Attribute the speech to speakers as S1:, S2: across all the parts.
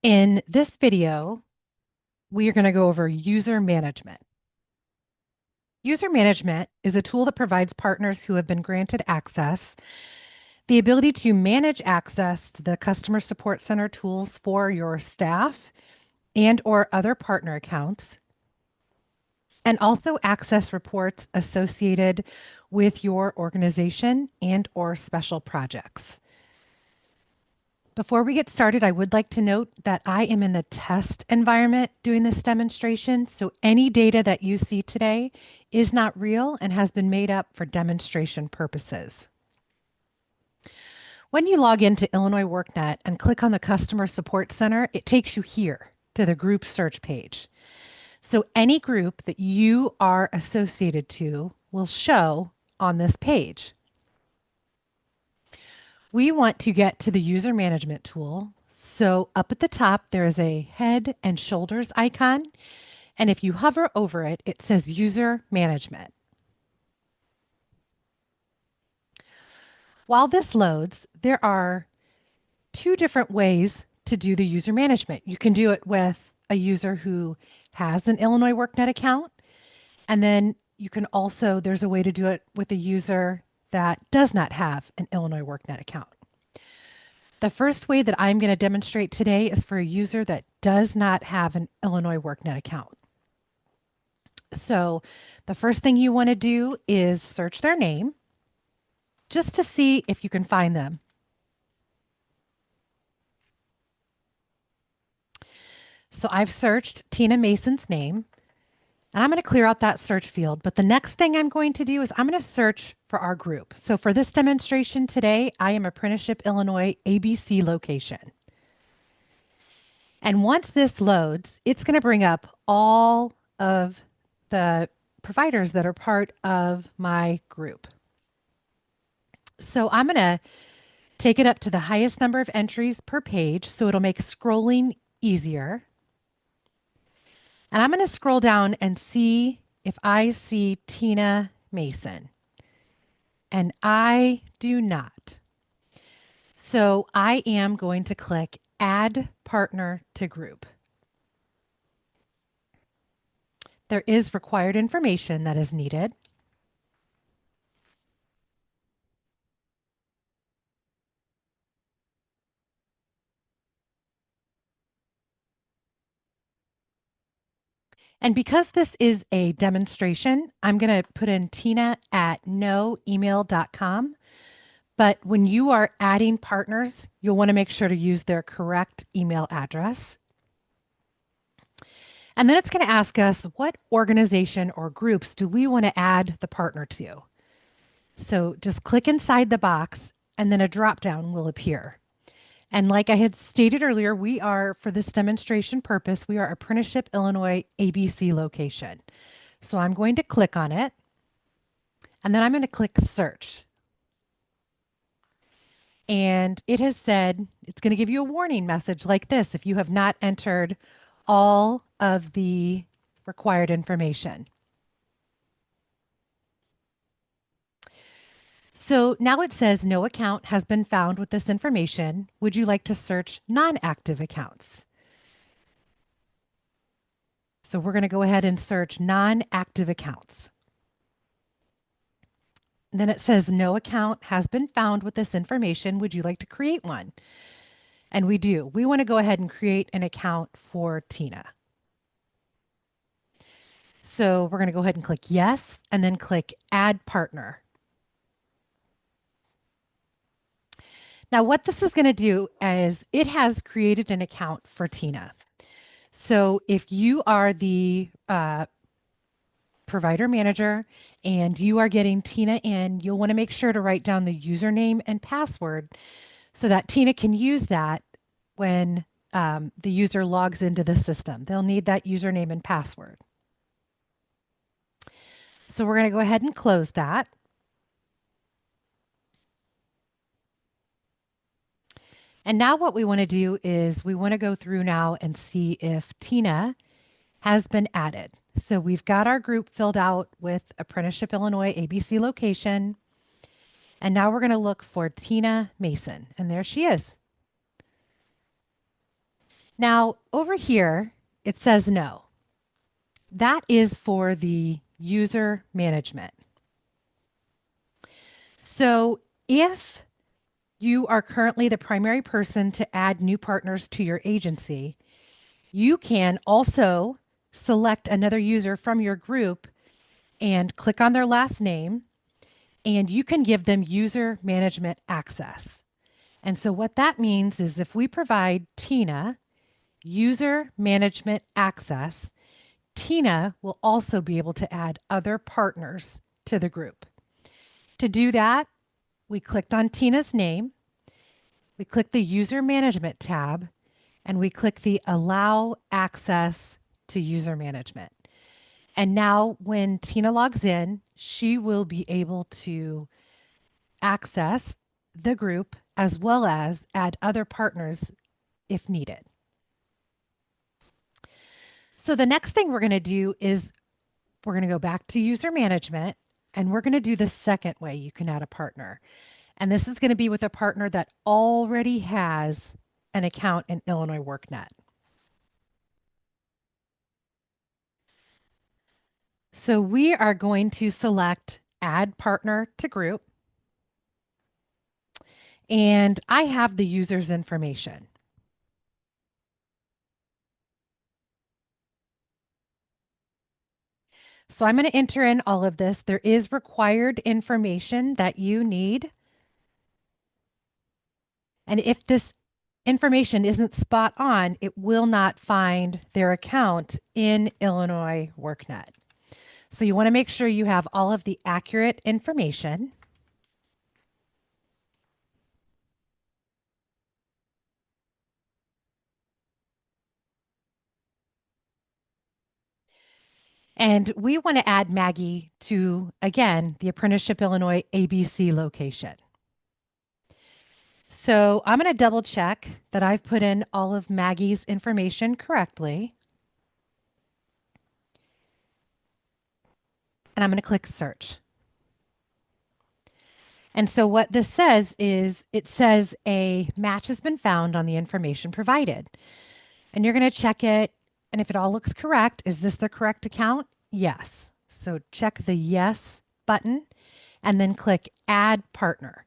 S1: In this video, we are going to go over user management. User management is a tool that provides partners who have been granted access the ability to manage access to the customer support center tools for your staff and or other partner accounts, and also access reports associated with your organization and or special projects. Before we get started, I would like to note that I am in the test environment doing this demonstration, so any data that you see today is not real and has been made up for demonstration purposes. When you log into Illinois WorkNet and click on the Customer Support Center, it takes you here to the group search page. So any group that you are associated to will show on this page. We want to get to the user management tool. So up at the top, there is a head and shoulders icon. And if you hover over it, it says user management. While this loads, there are two different ways to do the user management. You can do it with a user who has an Illinois WorkNet account. And then you can also, there's a way to do it with a user that does not have an Illinois WorkNet account. The first way that I'm going to demonstrate today is for a user that does not have an Illinois WorkNet account. So the first thing you want to do is search their name just to see if you can find them. So I've searched Tina Mason's name, and I'm going to clear out that search field. But the next thing I'm going to do is I'm going to search for our group. So for this demonstration today, I am Apprenticeship Illinois ABC location. And once this loads, it's going to bring up all of the providers that are part of my group. So I'm going to take it up to the highest number of entries per page so it'll make scrolling easier. And I'm going to scroll down and see if I see Tina Mason. And I do not. So I am going to click Add Partner to Group. There is required information that is needed. And because this is a demonstration, I'm going to put in tina@noemail.com. But when you are adding partners, you'll want to make sure to use their correct email address. And then it's going to ask us what organization or groups do we want to add the partner to. So just click inside the box and then a drop down will appear. And like I had stated earlier, we are, for this demonstration purpose, we are Apprenticeship Illinois ABC location. So I'm going to click on it and then I'm going to click search. And it has said, it's going to give you a warning message like this if you have not entered all of the required information. So now it says no account has been found with this information. Would you like to search non-active accounts? So we're going to go ahead and search non-active accounts. And then it says no account has been found with this information. Would you like to create one? And we do. We want to go ahead and create an account for Tina. So we're going to go ahead and click yes, and then click add partner. Now what this is going to do is it has created an account for Tina. So if you are the provider manager and you are getting Tina in, you'll want to make sure to write down the username and password so that Tina can use that when the user logs into the system. They'll need that username and password. So we're going to go ahead and close that. And now what we want to do is we want to go through now and see if Tina has been added. So we've got our group filled out with Apprenticeship Illinois ABC location. And now we're going to look for Tina Mason. And there she is. Now, over here, it says no. That is for the user management. So if you are currently the primary person to add new partners to your agency, you can also select another user from your group and click on their last name, and you can give them user management access. And so what that means is if we provide Tina user management access, Tina will also be able to add other partners to the group. To do that, we clicked on Tina's name, we click the user management tab, and we click the allow access to user management. And now when Tina logs in, she will be able to access the group as well as add other partners if needed. So the next thing we're going to do is we're going to go back to user management and we're going to do the second way you can add a partner. And this is going to be with a partner that already has an account in Illinois WorkNet. So we are going to select add partner to group. And I have the user's information. So I'm going to enter in all of this. There is required information that you need. And if this information isn't spot on, it will not find their account in Illinois WorkNet. So you want to make sure you have all of the accurate information. And we want to add Maggie to, again, the Apprenticeship Illinois ABC location. So I'm going to double check that I've put in all of Maggie's information correctly. And I'm going to click search. And so what this says is it says a match has been found on the information provided. And you're going to check it. And if it all looks correct, is this the correct account? Yes. So check the yes button and then click add partner.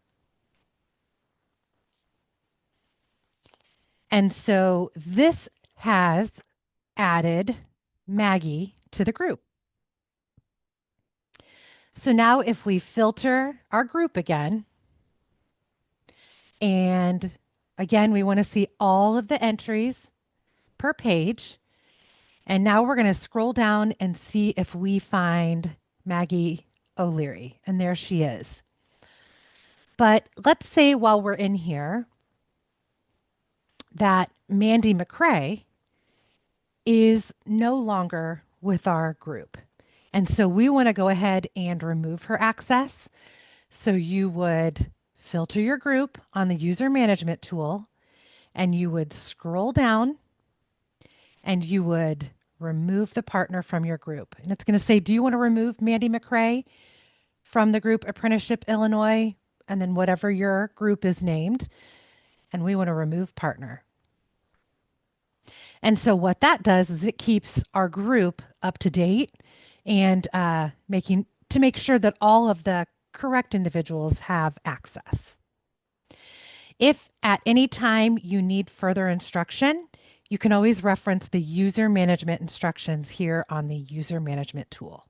S1: And so this has added Maggie to the group. So now if we filter our group again, and again, we want to see all of the entries per page. And now we're going to scroll down and see if we find Maggie O'Leary. And there she is. But let's say while we're in here that Mandy McCrae is no longer with our group. And so we want to go ahead and remove her access. So you would filter your group on the user management tool and you would scroll down and you would remove the partner from your group. And it's going to say, do you want to remove Mandy McCrae from the group Apprenticeship Illinois? And then whatever your group is named. And we want to remove partner. And so what that does is it keeps our group up to date and make sure that all of the correct individuals have access. If at any time you need further instruction, you can always reference the user management instructions here on the user management tool.